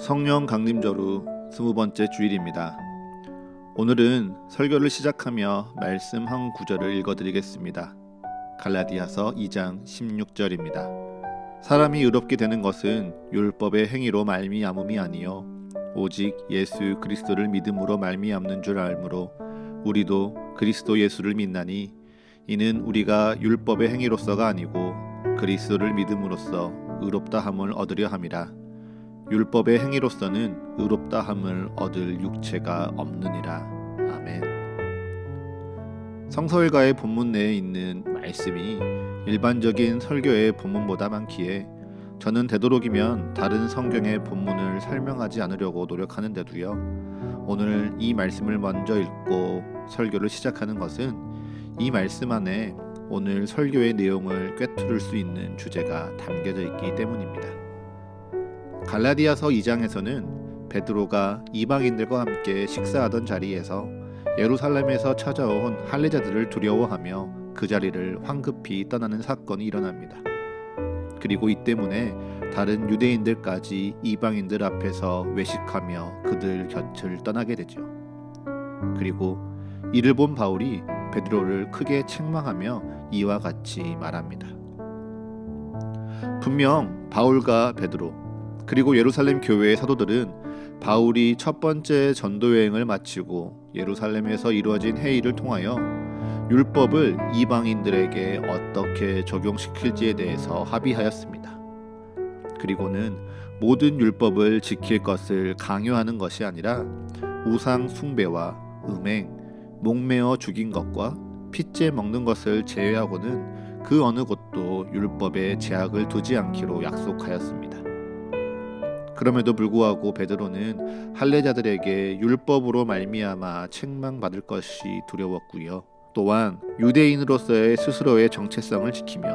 성령 강림절후 20번째 주일입니다. 오늘은 설교를 시작하며 말씀 한 구절을 읽어드리겠습니다. 갈라디아서 2장 16절입니다. 사람이 의롭게 되는 것은 율법의 행위로 말미암음이 아니요 오직 예수 그리스도를 믿음으로 말미암는 줄 알므로 우리도 그리스도 예수를 믿나니 이는 우리가 율법의 행위로서가 아니고 그리스도를 믿음으로써 의롭다 함을 얻으려 함이라. 율법의 행위로서는 의롭다 함을 얻을 육체가 없느니라. 아멘. 성서일가의 본문 내에 있는 말씀이 일반적인 설교의 본문보다 많기에 저는 되도록이면 다른 성경의 본문을 설명하지 않으려고 노력하는데도요, 오늘 이 말씀을 먼저 읽고 설교를 시작하는 것은 이 말씀 안에 오늘 설교의 내용을 꿰뚫을 수 있는 주제가 담겨져 있기 때문입니다. 갈라디아서 2장에서는 베드로가 이방인들과 함께 식사하던 자리에서 예루살렘에서 찾아온 할례자들을 두려워하며 그 자리를 황급히 떠나는 사건이 일어납니다. 그리고 이 때문에 다른 유대인들까지 이방인들 앞에서 외식하며 그들 곁을 떠나게 되죠. 그리고 이를 본 바울이 베드로를 크게 책망하며 이와 같이 말합니다. 분명 바울과 베드로 그리고 예루살렘 교회의 사도들은 바울이 첫 번째 전도 여행을 마치고 예루살렘에서 이루어진 회의를 통하여 율법을 이방인들에게 어떻게 적용시킬지에 대해서 합의하였습니다. 그리고는 모든 율법을 지킬 것을 강요하는 것이 아니라 우상 숭배와 음행, 목매어 죽인 것과 핏째 먹는 것을 제외하고는 그 어느 곳도 율법에 제약을 두지 않기로 약속하였습니다. 그럼에도 불구하고 베드로는 할례자들에게 율법으로 말미암아 책망받을 것이 두려웠고요. 또한 유대인으로서의 스스로의 정체성을 지키며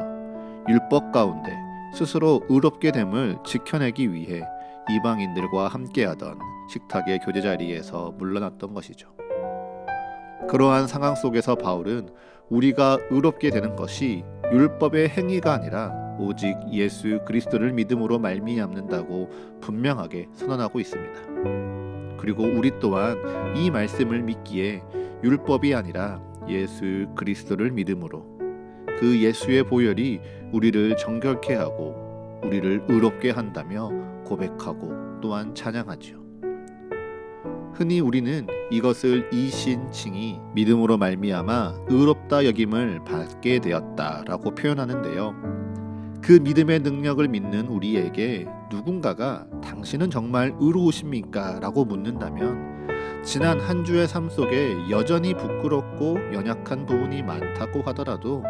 율법 가운데 스스로 의롭게 됨을 지켜내기 위해 이방인들과 함께하던 식탁의 교제 자리에서 물러났던 것이죠. 그러한 상황 속에서 바울은 우리가 의롭게 되는 것이 율법의 행위가 아니라 오직 예수 그리스도를 믿음으로 말미암는다고 분명하게 선언하고 있습니다. 그리고 우리 또한 이 말씀을 믿기에 율법이 아니라 예수 그리스도를 믿음으로 그 예수의 보혈이 우리를 정결케 하고 우리를 의롭게 한다며 고백하고 또한 찬양하죠. 흔히 우리는 이것을 이신칭이 믿음으로 말미암아 의롭다 여김을 받게 되었다라고 표현하는데요. 그 믿음의 능력을 믿는 우리에게 누군가가 당신은 정말 의로우십니까? 라고 묻는다면 지난 한 주의 삶 속에 여전히 부끄럽고 연약한 부분이 많다고 하더라도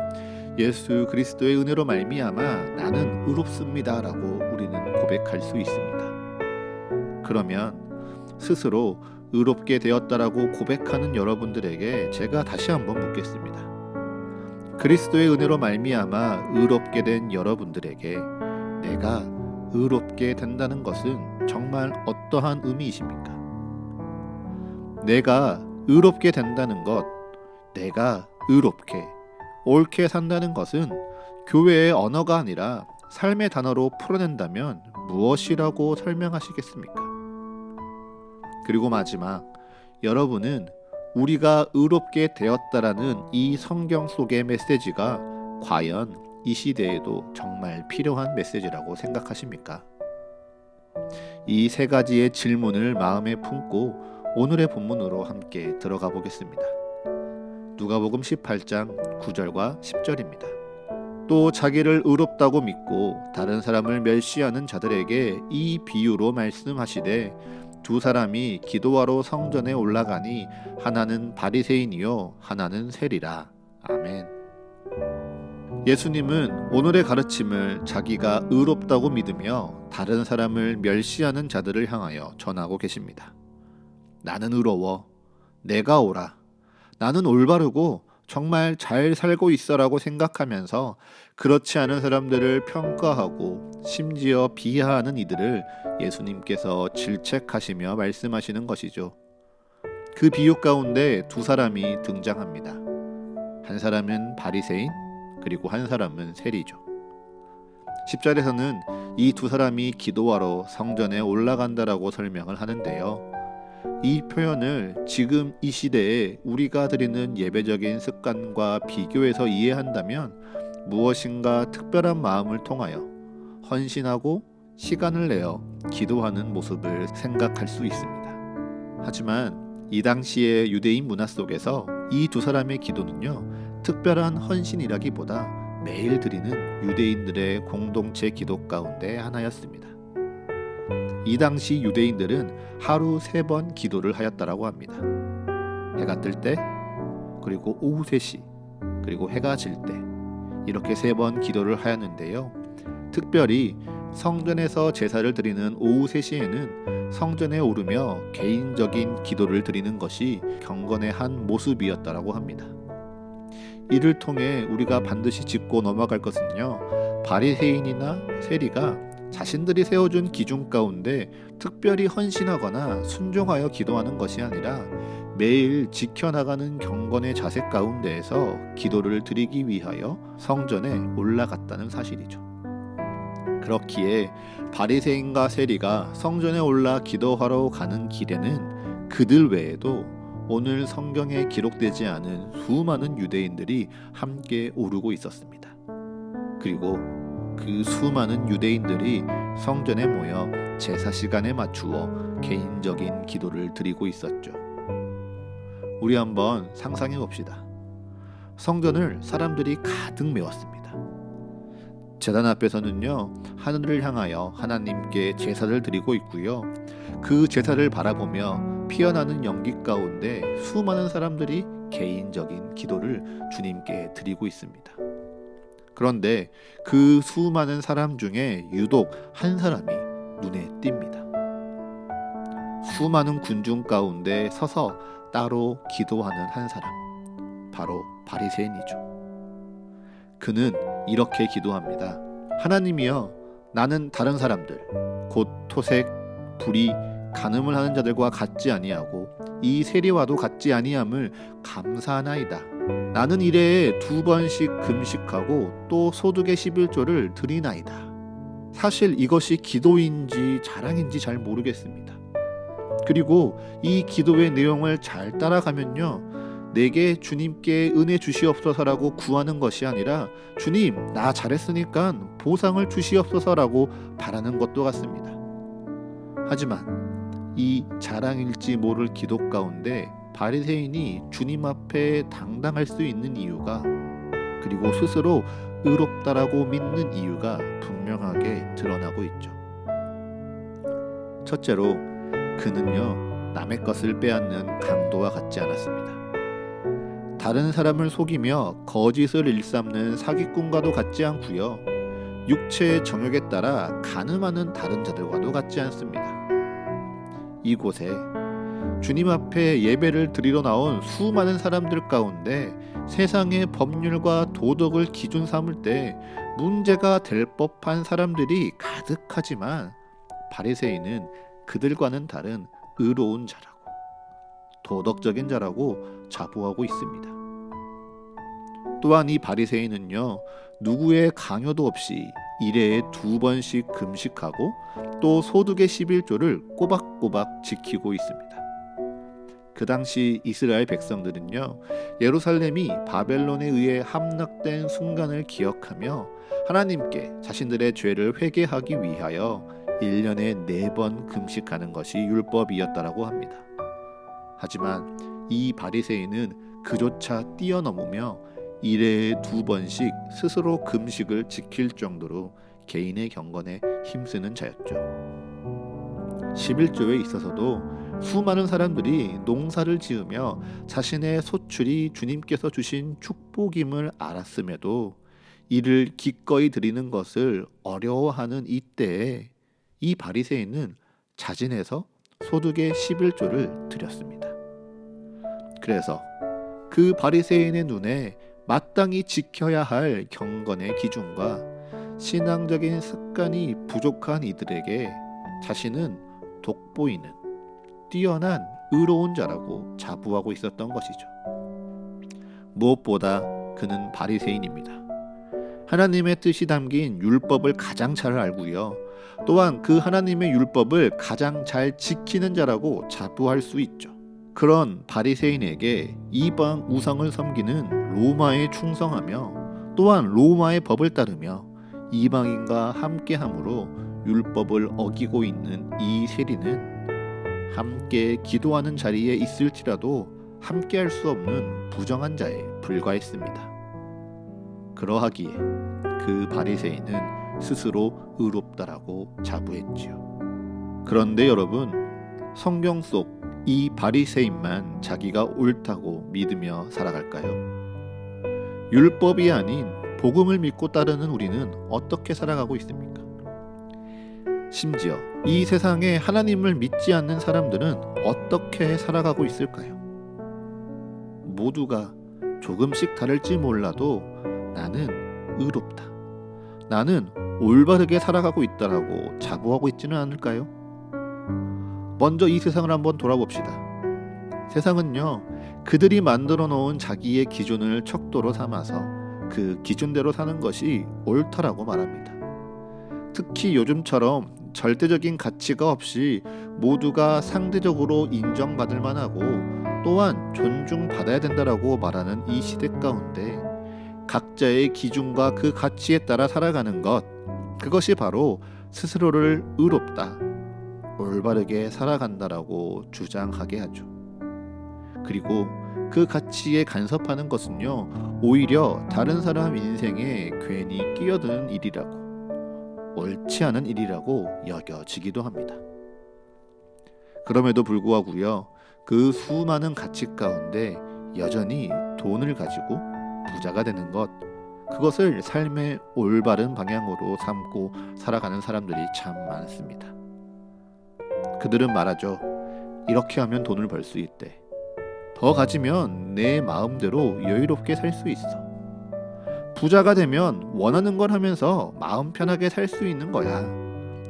예수 그리스도의 은혜로 말미암아 나는 의롭습니다 라고 우리는 고백할 수 있습니다. 그러면 스스로 의롭게 되었다라고 고백하는 여러분들에게 제가 다시 한번 묻겠습니다. 그리스도의 은혜로 말미암아 의롭게 된 여러분들에게 내가 의롭게 된다는 것은 정말 어떠한 의미이십니까? 내가 의롭게 된다는 것, 내가 의롭게, 옳게 산다는 것은 교회의 언어가 아니라 삶의 단어로 풀어낸다면 무엇이라고 설명하시겠습니까? 그리고 마지막, 여러분은 우리가 의롭게 되었다라는 이 성경 속의 메시지가 과연 이 시대에도 정말 필요한 메시지라고 생각하십니까? 이 세 가지의 질문을 마음에 품고 오늘의 본문으로 함께 들어가 보겠습니다. 누가복음 18장 9절과 10절입니다. 또 자기를 의롭다고 믿고 다른 사람을 멸시하는 자들에게 이 비유로 말씀하시되 두 사람이 기도하러 성전에 올라가니 하나는 바리새인이요 하나는 세리라. 아멘. 예수님은 오늘의 가르침을 자기가 의롭다고 믿으며 다른 사람을 멸시하는 자들을 향하여 전하고 계십니다. 나는 의로워. 내가 옳아. 나는 올바르고 정말 잘 살고 있어라고 생각하면서 그렇지 않은 사람들을 평가하고 심지어 비하하는 이들을 예수님께서 질책하시며 말씀하시는 것이죠. 그 비유 가운데 두 사람이 등장합니다. 한 사람은 바리새인, 그리고 한 사람은 세리죠. 10절에서는 이 두 사람이 기도하러 성전에 올라간다라고 설명을 하는데요. 이 표현을 지금 이 시대에 우리가 드리는 예배적인 습관과 비교해서 이해한다면 무엇인가 특별한 마음을 통하여 헌신하고 시간을 내어 기도하는 모습을 생각할 수 있습니다. 하지만 이 당시의 유대인 문화 속에서 이 두 사람의 기도는요, 특별한 헌신이라기보다 매일 드리는 유대인들의 공동체 기도 가운데 하나였습니다. 이 당시 유대인들은 하루 3번 기도를 하였다라고 합니다. 해가 뜰 때, 그리고 오후 3시, 그리고 해가 질 때, 이렇게 3번 기도를 하였는데요. 특별히 성전에서 제사를 드리는 오후 3시에는 성전에 오르며 개인적인 기도를 드리는 것이 경건의 한 모습이었다라고 합니다. 이를 통해 우리가 반드시 짚고 넘어갈 것은요, 바리새인이나 세리가 자신들이 세워준 기준 가운데 특별히 헌신하거나 순종하여 기도하는 것이 아니라 매일 지켜나가는 경건의 자세 가운데에서 기도를 드리기 위하여 성전에 올라갔다는 사실이죠. 그렇기에 바리새인과 세리가 성전에 올라 기도하러 가는 길에는 그들 외에도 오늘 성경에 기록되지 않은 수많은 유대인들이 함께 오르고 있었습니다. 그리고 그 수많은 유대인들이 성전에 모여 제사 시간에 맞추어 개인적인 기도를 드리고 있었죠. 우리 한번 상상해 봅시다. 성전을 사람들이 가득 메웠습니다. 제단 앞에서는요, 하늘을 향하여 하나님께 제사를 드리고 있고요. 그 제사를 바라보며 피어나는 연기 가운데 수많은 사람들이 개인적인 기도를 주님께 드리고 있습니다. 그런데 그 수많은 사람 중에 유독 한 사람이 눈에 띕니다. 수많은 군중 가운데 서서 따로 기도하는 한 사람, 바로 바리새인이죠. 그는 이렇게 기도합니다. 하나님이여, 나는 다른 사람들, 곧 토색, 불의, 간음을 하는 자들과 같지 아니하고 이 세리와도 같지 아니함을 감사하나이다. 나는 일해에 2번씩 금식하고 또 소득의 11조를 드리나이다. 사실 이것이 기도인지 자랑인지 잘 모르겠습니다. 그리고 이 기도의 내용을 잘 따라가면요, 내게 주님께 은혜 주시옵소서라고 구하는 것이 아니라 주님, 나 잘했으니까 보상을 주시옵소서라고 바라는 것도 같습니다. 하지만 이 자랑일지 모를 기도 가운데 바리새인이 주님 앞에 당당할 수 있는 이유가, 그리고 스스로 의롭다라고 믿는 이유가 분명하게 드러나고 있죠. 첫째로 그는요, 남의 것을 빼앗는 강도와 같지 않았습니다. 다른 사람을 속이며 거짓을 일삼는 사기꾼과도 같지 않고요, 육체의 정욕에 따라 간음하는 다른 자들과도 같지 않습니다. 이곳에 주님 앞에 예배를 드리러 나온 수많은 사람들 가운데 세상의 법률과 도덕을 기준 삼을 때 문제가 될 법한 사람들이 가득하지만 바리새인은 그들과는 다른 의로운 자라고, 도덕적인 자라고 자부하고 있습니다. 또한 이 바리새인은요, 누구의 강요도 없이 일해에 2번씩 금식하고 또 소득의 11조를 꼬박꼬박 지키고 있습니다. 그 당시 이스라엘 백성들은요, 예루살렘이 바벨론에 의해 함락된 순간을 기억하며 하나님께 자신들의 죄를 회개하기 위하여 1년에 4번 금식하는 것이 율법이었다라고 합니다. 하지만 이 바리새인은 그조차 뛰어넘으며 1회에 2번씩 스스로 금식을 지킬 정도로 개인의 경건에 힘쓰는 자였죠. 11조에 있어서도 수많은 사람들이 농사를 지으며 자신의 소출이 주님께서 주신 축복임을 알았음에도 이를 기꺼이 드리는 것을 어려워하는 이때에 이 바리새인은 자진해서 소득의 11조를 드렸습니다. 그래서 그 바리새인의 눈에 마땅히 지켜야 할 경건의 기준과 신앙적인 습관이 부족한 이들에게 자신은 돋보이는 뛰어난 의로운 자라고 자부하고 있었던 것이죠. 무엇보다 그는 바리새인입니다. 하나님의 뜻이 담긴 율법을 가장 잘 알고요. 또한 그 하나님의 율법을 가장 잘 지키는 자라고 자부할 수 있죠. 그런 바리새인에게 이방 우상을 섬기는 로마에 충성하며 또한 로마의 법을 따르며 이방인과 함께함으로 율법을 어기고 있는 이 세리는 함께 기도하는 자리에 있을지라도 함께할 수 없는 부정한 자에 불과했습니다. 그러하기에 그 바리새인은 스스로 의롭다라고 자부했지요. 그런데 여러분, 성경 속 이 바리새인만 자기가 옳다고 믿으며 살아갈까요? 율법이 아닌 복음을 믿고 따르는 우리는 어떻게 살아가고 있습니까? 심지어 이 세상에 하나님을 믿지 않는 사람들은 어떻게 살아가고 있을까요? 모두가 조금씩 다를지 몰라도 나는 의롭다, 나는 올바르게 살아가고 있다라고 자부하고 있지는 않을까요? 먼저 이 세상을 한번 돌아봅시다. 세상은요, 그들이 만들어 놓은 자기의 기준을 척도로 삼아서 그 기준대로 사는 것이 옳다라고 말합니다. 특히 요즘처럼 절대적인 가치가 없이 모두가 상대적으로 인정받을 만하고 또한 존중받아야 된다라고 말하는 이 시대 가운데 각자의 기준과 그 가치에 따라 살아가는 것, 그것이 바로 스스로를 의롭다, 올바르게 살아간다라고 주장하게 하죠. 그리고 그 가치에 간섭하는 것은요, 오히려 다른 사람 인생에 괜히 끼어드는 일이라고, 옳지 않은 일이라고 여겨지기도 합니다. 그럼에도 불구하고요, 그 수많은 가치 가운데 여전히 돈을 가지고 부자가 되는 것, 그것을 삶의 올바른 방향으로 삼고 살아가는 사람들이 참 많습니다. 그들은 말하죠. 이렇게 하면 돈을 벌 수 있대. 더 가지면 내 마음대로 여유롭게 살 수 있어. 부자가 되면 원하는 걸 하면서 마음 편하게 살 수 있는 거야.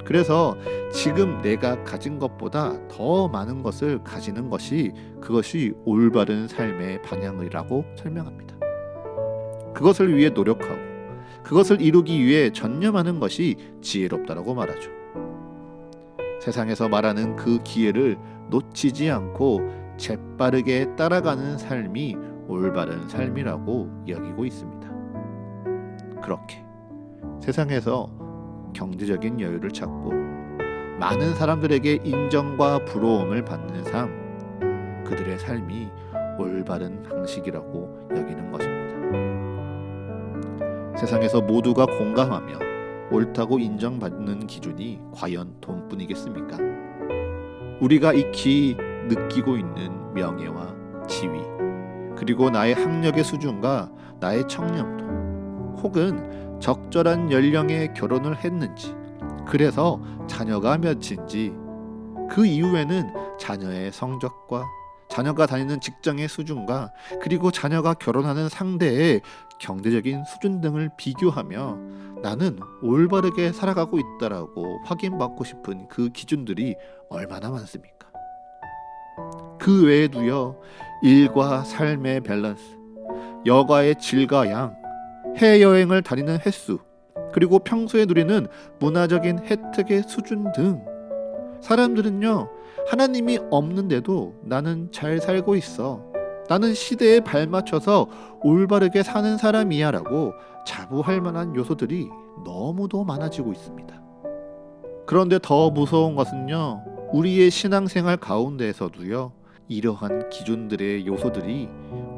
그래서 지금 내가 가진 것보다 더 많은 것을 가지는 것이 그것이 올바른 삶의 방향이라고 설명합니다. 그것을 위해 노력하고 그것을 이루기 위해 전념하는 것이 지혜롭다라고 말하죠. 세상에서 말하는 그 기회를 놓치지 않고 재빠르게 따라가는 삶이 올바른 삶이라고 여기고 있습니다. 그렇게 세상에서 경제적인 여유를 찾고 많은 사람들에게 인정과 부러움을 받는 삶, 그들의 삶이 올바른 방식이라고 여기는 것입니다. 세상에서 모두가 공감하며 옳다고 인정받는 기준이 과연 돈뿐이겠습니까? 우리가 익히 느끼고 있는 명예와 지위, 그리고 나의 학력의 수준과 나의 청렴도, 혹은 적절한 연령에 결혼을 했는지, 그래서 자녀가 몇인지, 그 이후에는 자녀의 성적과 자녀가 다니는 직장의 수준과 그리고 자녀가 결혼하는 상대의 경제적인 수준 등을 비교하며 나는 올바르게 살아가고 있다라고 확인받고 싶은 그 기준들이 얼마나 많습니까? 그 외에도요, 일과 삶의 밸런스, 여가의 질과 양, 해외여행을 다니는 횟수, 그리고 평소에 누리는 문화적인 혜택의 수준 등 사람들은요, 하나님이 없는데도 나는 잘 살고 있어, 나는 시대에 발맞춰서 올바르게 사는 사람이야 라고 자부할 만한 요소들이 너무도 많아지고 있습니다. 그런데 더 무서운 것은요, 우리의 신앙생활 가운데에서도요, 이러한 기준들의 요소들이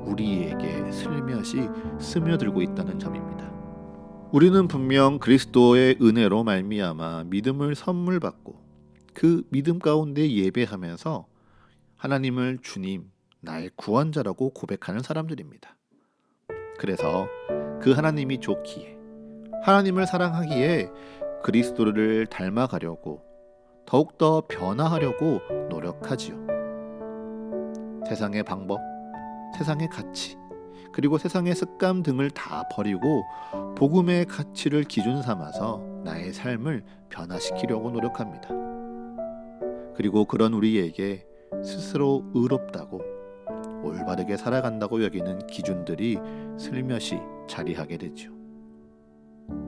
우리에게 슬며시 스며들고 있다는 점입니다. 우리는 분명 그리스도의 은혜로 말미암아 믿음을 선물 받고 그 믿음 가운데 예배하면서 하나님을 주님, 나의 구원자라고 고백하는 사람들입니다. 그래서 그 하나님이 좋기에, 하나님을 사랑하기에 그리스도를 닮아가려고, 더욱더 변화하려고 노력하지요. 세상의 방법, 세상의 가치, 그리고 세상의 습관 등을 다 버리고 복음의 가치를 기준 삼아서 나의 삶을 변화시키려고 노력합니다. 그리고 그런 우리에게 스스로 의롭다고 올바르게 살아간다고 여기는 기준들이 슬며시 자리하게 되죠.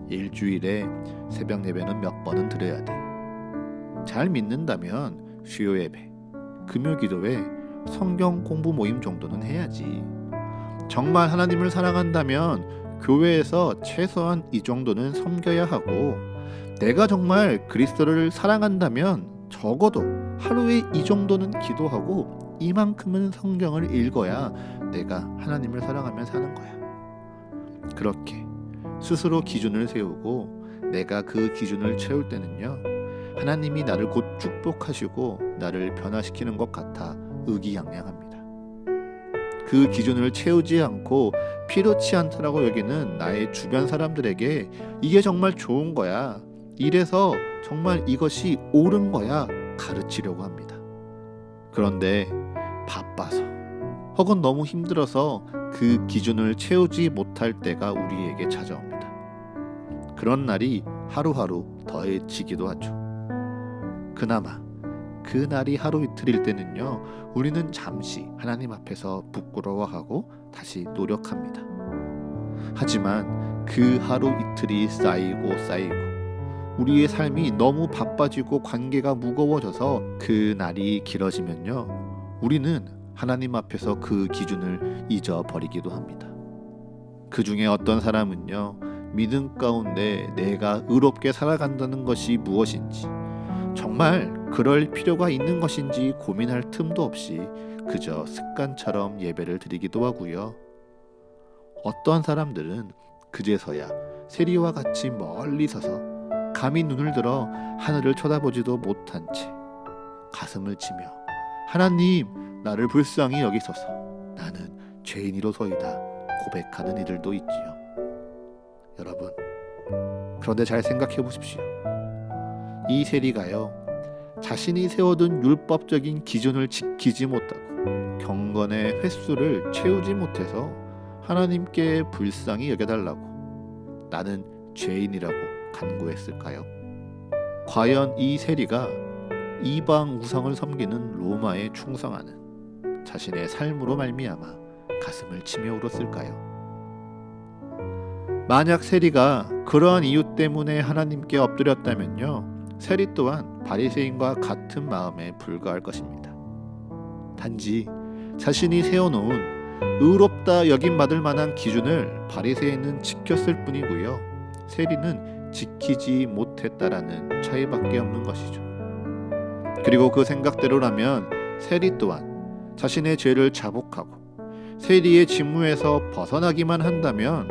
일주일에 새벽 예배는 몇 번은 드려야 돼. 잘 믿는다면 수요 예배, 금요 기도회, 성경 공부 모임 정도는 해야지. 정말 하나님을 사랑한다면 교회에서 최소한 이 정도는 섬겨야 하고, 내가 정말 그리스도를 사랑한다면 적어도 하루에 이 정도는 기도하고 이만큼은 성경을 읽어야 내가 하나님을 사랑하며 사는 거야. 그렇게 스스로 기준을 세우고 내가 그 기준을 채울 때는요, 하나님이 나를 곧 축복하시고 나를 변화시키는 것 같아 의기양양합니다. 그 기준을 채우지 않고 필요치 않다라고 여기는 나의 주변 사람들에게 이게 정말 좋은 거야, 이래서 정말 이것이 옳은 거야 가르치려고 합니다. 그런데 바빠서 혹은 너무 힘들어서 그 기준을 채우지 못할 때가 우리에게 찾아옵니다. 그런 날이 하루하루 더해지기도 하죠. 그나마 그 날이 하루 이틀일 때는요, 우리는 잠시 하나님 앞에서 부끄러워하고 다시 노력합니다. 하지만 그 하루 이틀이 쌓이고 우리의 삶이 너무 바빠지고 관계가 무거워져서 그 날이 길어지면요, 우리는 하나님 앞에서 그 기준을 잊어버리기도 합니다. 그 중에 어떤 사람은요, 믿음 가운데 내가 의롭게 살아간다는 것이 무엇인지, 정말 그럴 필요가 있는 것인지 고민할 틈도 없이 그저 습관처럼 예배를 드리기도 하고요. 어떤 사람들은 그제서야 세리와 같이 멀리 서서 감히 눈을 들어 하늘을 쳐다보지도 못한 채 가슴을 치며 하나님, 나를 불쌍히 여기소서, 나는 죄인이로소이다 고백하는 이들도 있지요. 여러분, 그런데 잘 생각해 보십시오. 이 세리가요, 자신이 세워둔 율법적인 기준을 지키지 못하고 경건의 횟수를 채우지 못해서 하나님께 불쌍히 여겨달라고 나는 죄인이라고 간구했을까요? 과연 이 세리가 이방 우상을 섬기는 로마에 충성하는 자신의 삶으로 말미암아 가슴을 치며 울었을까요? 만약 세리가 그러한 이유 때문에 하나님께 엎드렸다면요, 세리 또한 바리새인과 같은 마음에 불과할 것입니다. 단지 자신이 세워놓은 의롭다 여김받을 만한 기준을 바리새인은 지켰을 뿐이고요, 세리는 지키지 못했다라는 차이밖에 없는 것이죠. 그리고 그 생각대로라면 세리 또한 자신의 죄를 자복하고 세리의 직무에서 벗어나기만 한다면,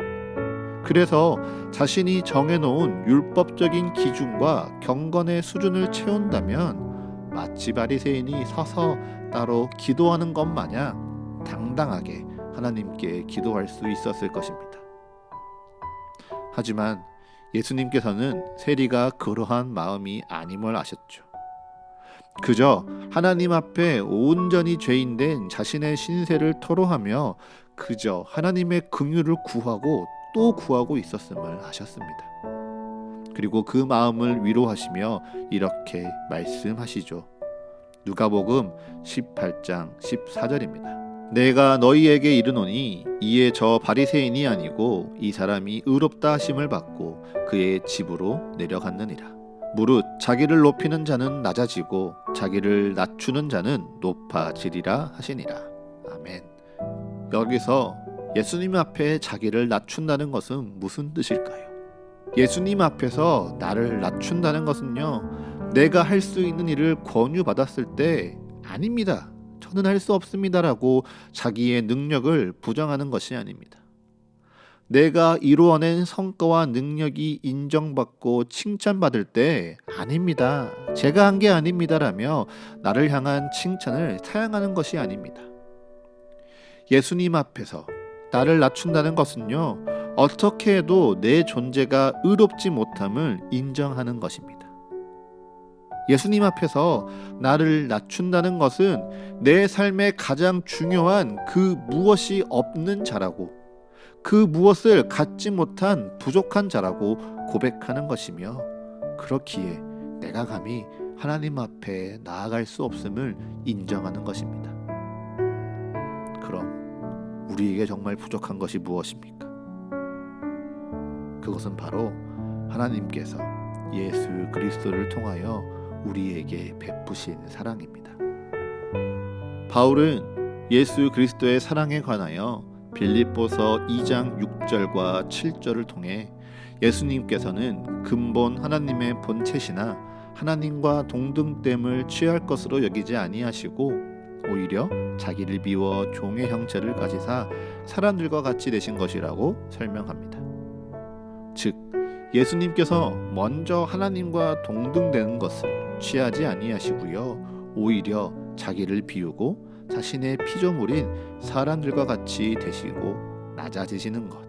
그래서 자신이 정해놓은 율법적인 기준과 경건의 수준을 채운다면 마치 바리새인이 서서 따로 기도하는 것 마냥 당당하게 하나님께 기도할 수 있었을 것입니다. 하지만 예수님께서는 세리가 그러한 마음이 아님을 아셨죠. 그저 하나님 앞에 온전히 죄인된 자신의 신세를 토로하며 그저 하나님의 긍휼을 구하고 또 구하고 있었음을 아셨습니다. 그리고 그 마음을 위로하시며 이렇게 말씀하시죠. 누가복음 18장 14절입니다. 내가 너희에게 이르노니 이에 저 바리새인이 아니고 이 사람이 의롭다 하심을 받고 그의 집으로 내려갔느니라. 무릇 자기를 높이는 자는 낮아지고 자기를 낮추는 자는 높아지리라 하시니라. 아멘. 여기서 예수님 앞에 자기를 낮춘다는 것은 무슨 뜻일까요? 예수님 앞에서 나를 낮춘다는 것은요, 내가 할 수 있는 일을 권유받았을 때 아닙니다, 저는 할 수 없습니다라고 자기의 능력을 부정하는 것이 아닙니다. 내가 이루어낸 성과와 능력이 인정받고 칭찬받을 때 아닙니다, 제가 한 게 아닙니다라며 나를 향한 칭찬을 사양하는 것이 아닙니다. 예수님 앞에서 나를 낮춘다는 것은요, 어떻게 해도 내 존재가 의롭지 못함을 인정하는 것입니다. 예수님 앞에서 나를 낮춘다는 것은 내 삶에 가장 중요한 그 무엇이 없는 자라고, 그 무엇을 갖지 못한 부족한 자라고 고백하는 것이며, 그렇기에 내가 감히 하나님 앞에 나아갈 수 없음을 인정하는 것입니다. 그럼 우리에게 정말 부족한 것이 무엇입니까? 그것은 바로 하나님께서 예수 그리스도를 통하여 우리에게 베푸신 사랑입니다. 바울은 예수 그리스도의 사랑에 관하여 빌립보서 2장 6절과 7절을 통해 예수님께서는 근본 하나님의 본체시나 하나님과 동등됨을 취할 것으로 여기지 아니하시고 오히려 자기를 비워 종의 형체를 가지사 사람들과 같이 되신 것이라고 설명합니다. 즉 예수님께서 먼저 하나님과 동등되는 것을 취하지 아니하시고요, 오히려 자기를 비우고 자신의 피조물인 사람들과 같이 되시고 낮아지시는 것.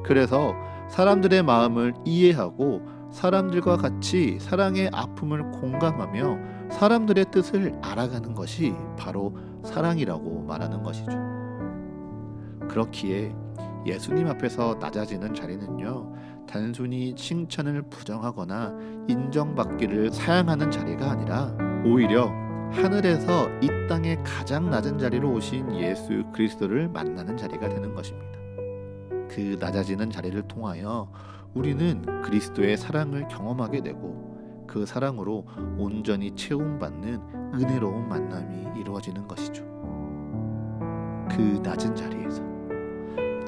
그래서 사람들의 마음을 이해하고 사람들과 같이 사랑의 아픔을 공감하며 사람들의 뜻을 알아가는 것이 바로 사랑이라고 말하는 것이죠. 그렇기에 예수님 앞에서 낮아지는 자리는요, 단순히 칭찬을 부정하거나 인정받기를 사양하는 자리가 아니라 오히려 하늘에서 이 땅의 가장 낮은 자리로 오신 예수 그리스도를 만나는 자리가 되는 것입니다. 그 낮아지는 자리를 통하여 우리는 그리스도의 사랑을 경험하게 되고 그 사랑으로 온전히 채움받는 은혜로운 만남이 이루어지는 것이죠. 그 낮은 자리에서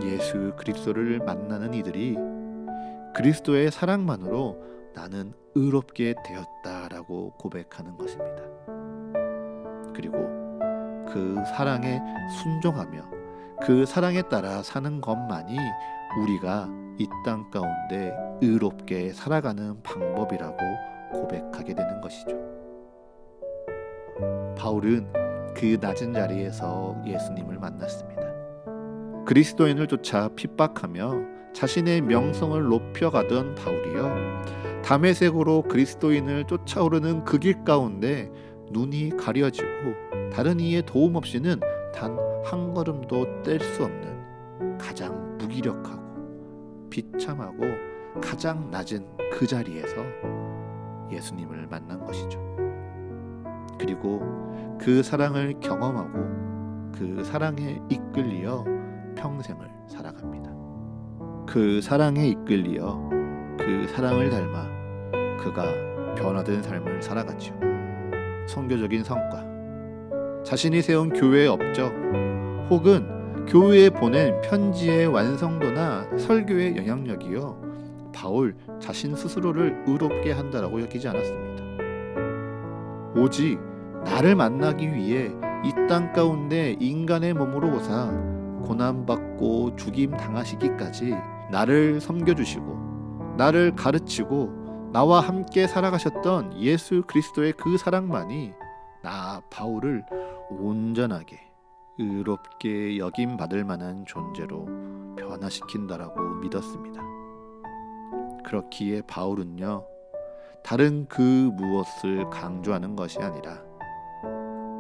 예수 그리스도를 만나는 이들이 그리스도의 사랑만으로 나는 의롭게 되었다라고 고백하는 것입니다. 그리고 그 사랑에 순종하며 그 사랑에 따라 사는 것만이 우리가 이 땅 가운데 의롭게 살아가는 방법이라고 고백하게 되는 것이죠. 바울은 그 낮은 자리에서 예수님을 만났습니다. 그리스도인을 쫓아 핍박하며 자신의 명성을 높여가던 바울이요, 다메섹으로 그리스도인을 쫓아오르는 그 길 가운데 눈이 가려지고 다른 이의 도움 없이는 단 한 걸음도 뗄 수 없는 가장 무기력하고 비참하고 가장 낮은 그 자리에서 예수님을 만난 것이죠. 그리고 그 사랑을 경험하고 그 사랑에 이끌리어 평생을 살아갑니다. 그 사랑에 이끌리어 그 사랑을 닮아 그가 변화된 삶을 살아갔죠. 선교적인 성과, 자신이 세운 교회의 업적, 혹은 교회에 보낸 편지의 완성도나 설교의 영향력이요, 바울 자신 스스로를 의롭게 한다라고 여기지 않았습니다. 오직 나를 만나기 위해 이 땅 가운데 인간의 몸으로 오사 고난받고 죽임 당하시기까지 나를 섬겨주시고 나를 가르치고 나와 함께 살아가셨던 예수 그리스도의 그 사랑만이 나 바울을 온전하게 의롭게 여김받을 만한 존재로 변화시킨다라고 믿었습니다. 그렇기에 바울은요, 다른 그 무엇을 강조하는 것이 아니라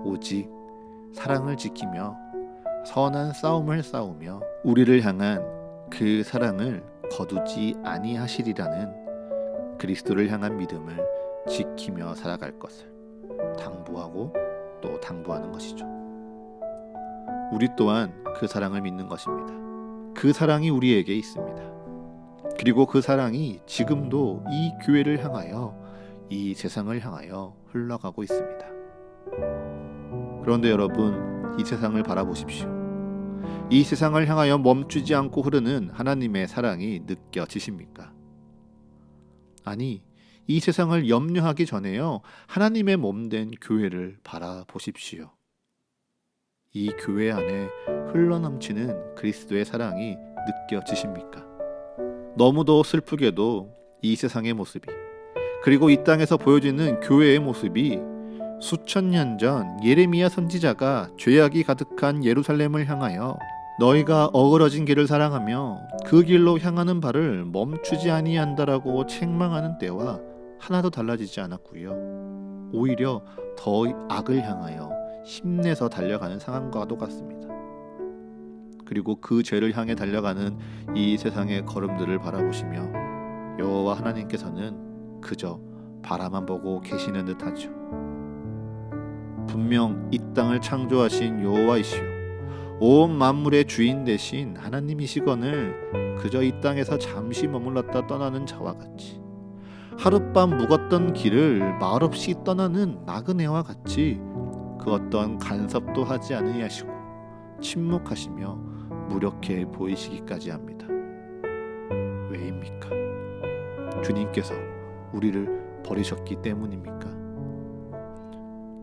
오직 사랑을 지키며 선한 싸움을 싸우며 우리를 향한 그 사랑을 거두지 아니하시리라는 그리스도를 향한 믿음을 지키며 살아갈 것을 당부하고 또 당부하는 것이죠. 우리 또한 그 사랑을 믿는 것입니다. 그 사랑이 우리에게 있습니다. 그리고 그 사랑이 지금도 이 교회를 향하여 이 세상을 향하여 흘러가고 있습니다. 그런데 여러분, 이 세상을 바라보십시오. 이 세상을 향하여 멈추지 않고 흐르는 하나님의 사랑이 느껴지십니까? 아니, 이 세상을 염려하기 전에요, 하나님의 몸된 교회를 바라보십시오. 이 교회 안에 흘러넘치는 그리스도의 사랑이 느껴지십니까? 너무도 슬프게도 이 세상의 모습이, 그리고 이 땅에서 보여지는 교회의 모습이 수천 년 전 예레미야 선지자가 죄악이 가득한 예루살렘을 향하여 너희가 어그러진 길을 사랑하며 그 길로 향하는 발을 멈추지 아니한다라고 책망하는 때와 하나도 달라지지 않았고요, 오히려 더 악을 향하여 힘내서 달려가는 상황과 똑같습니다. 그리고 그 죄를 향해 달려가는 이 세상의 걸음들을 바라보시며 여호와 하나님께서는 그저 바라만 보고 계시는 듯하죠. 분명 이 땅을 창조하신 여호와이시오, 온 만물의 주인 대신 하나님이시거늘 그저 이 땅에서 잠시 머물렀다 떠나는 자와 같이, 하룻밤 묵었던 길을 말없이 떠나는 나그네와 같이 그 어떤 간섭도 하지 않으시고 침묵하시며 무력해 보이시기까지 합니다. 왜입니까? 주님께서 우리를 버리셨기 때문입니까?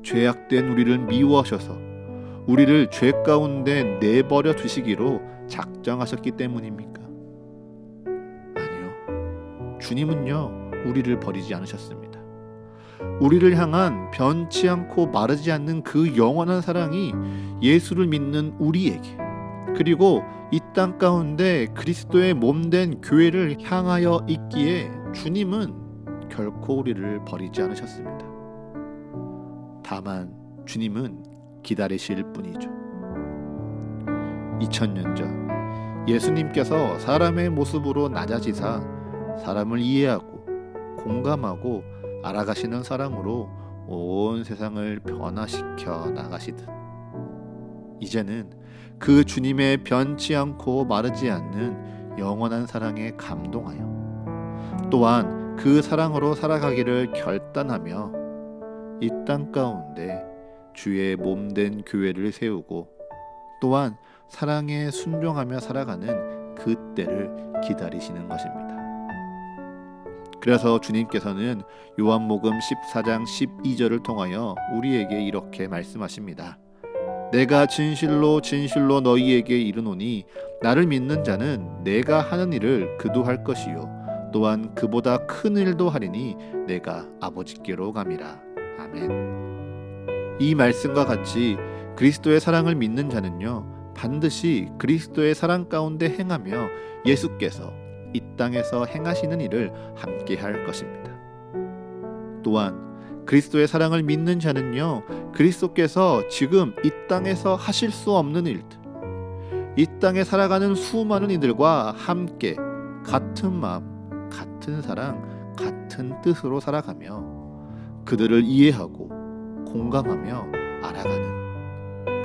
죄악된 우리를 미워하셔서 우리를 죄 가운데 내버려 두시기로 작정하셨기 때문입니까? 아니요. 주님은요, 우리를 버리지 않으셨습니다. 우리를 향한 변치 않고 마르지 않는 그 영원한 사랑이 예수를 믿는 우리에게, 그리고 이 땅 가운데 그리스도의 몸된 교회를 향하여 있기에 주님은 결코 우리를 버리지 않으셨습니다. 다만 주님은 기다리실 뿐이죠. 2000년 전 예수님께서 사람의 모습으로 낮아지사 사람을 이해하고 공감하고 알아가시는 사랑으로 온 세상을 변화시켜 나가시듯, 이제는 그 주님의 변치 않고 마르지 않는 영원한 사랑에 감동하여 또한 그 사랑으로 살아가기를 결단하며 이 땅 가운데 주의 몸된 교회를 세우고 또한 사랑에 순종하며 살아가는 그 때를 기다리시는 것입니다. 그래서 주님께서는 요한복음 14장 12절을 통하여 우리에게 이렇게 말씀하십니다. 내가 진실로 진실로 너희에게 이르노니 나를 믿는 자는 내가 하는 일을 그도 할 것이요 또한 그보다 큰 일도 하리니 내가 아버지께로 감이라. 아멘. 이 말씀과 같이 그리스도의 사랑을 믿는 자는요, 반드시 그리스도의 사랑 가운데 행하며 예수께서 이 땅에서 행하시는 일을 함께 할 것입니다. 또한 그리스도의 사랑을 믿는 자는요, 그리스도께서 지금 이 땅에서 하실 수 없는 일들, 이 땅에 살아가는 수많은 이들과 함께 같은 마음, 같은 사랑, 같은 뜻으로 살아가며 그들을 이해하고 공감하며 알아가는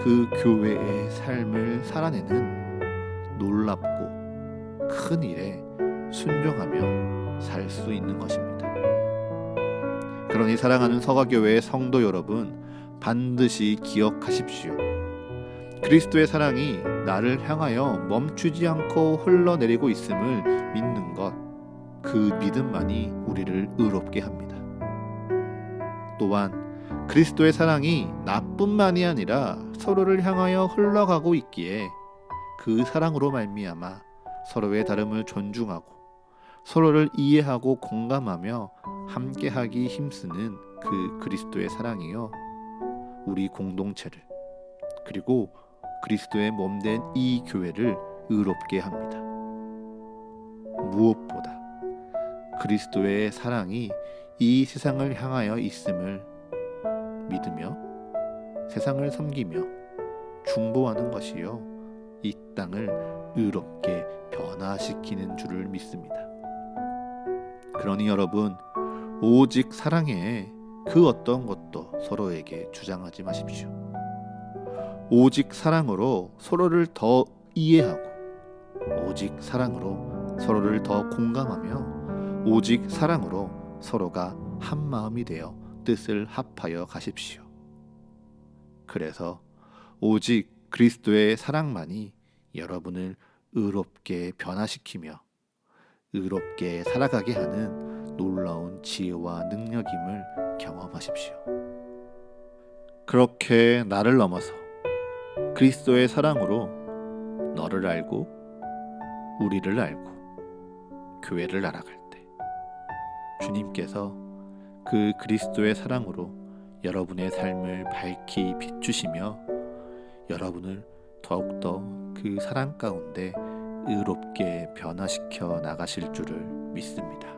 그 교회의 삶을 살아내는 놀랍고 큰 일에 순종하며 살 수 있는 것입니다. 그러니 사랑하는 서가교회의 성도 여러분, 반드시 기억하십시오. 그리스도의 사랑이 나를 향하여 멈추지 않고 흘러내리고 있음을 믿는 것, 그 믿음만이 우리를 의롭게 합니다. 또한 그리스도의 사랑이 나뿐만이 아니라 서로를 향하여 흘러가고 있기에 그 사랑으로 말미암아 서로의 다름을 존중하고 서로를 이해하고 공감하며 함께하기 힘쓰는 그 그리스도의 사랑이요, 우리 공동체를 그리고 그리스도의 몸된 이 교회를 의롭게 합니다. 무엇보다 그리스도의 사랑이 이 세상을 향하여 있음을 믿으며 세상을 섬기며 중보하는 것이요, 이 땅을 의롭게 변화시키는 줄을 믿습니다. 그러니 여러분, 오직 사랑에 그 어떤 것도 서로에게 주장하지 마십시오. 오직 사랑으로 서로를 더 이해하고 오직 사랑으로 서로를 더 공감하며 오직 사랑으로 서로가 한 마음이 되어 뜻을 합하여 가십시오. 그래서 오직 그리스도의 사랑만이 여러분을 의롭게 변화시키며 의롭게 살아가게 하는 놀라운 지혜와 능력임을 경험하십시오. 그렇게 나를 넘어서 그리스도의 사랑으로 너를 알고 우리를 알고 교회를 알아갈 때 주님께서 그 그리스도의 사랑으로 여러분의 삶을 밝히 비추시며 여러분을 더욱더 그 사랑 가운데 의롭게 변화시켜 나가실 줄을 믿습니다.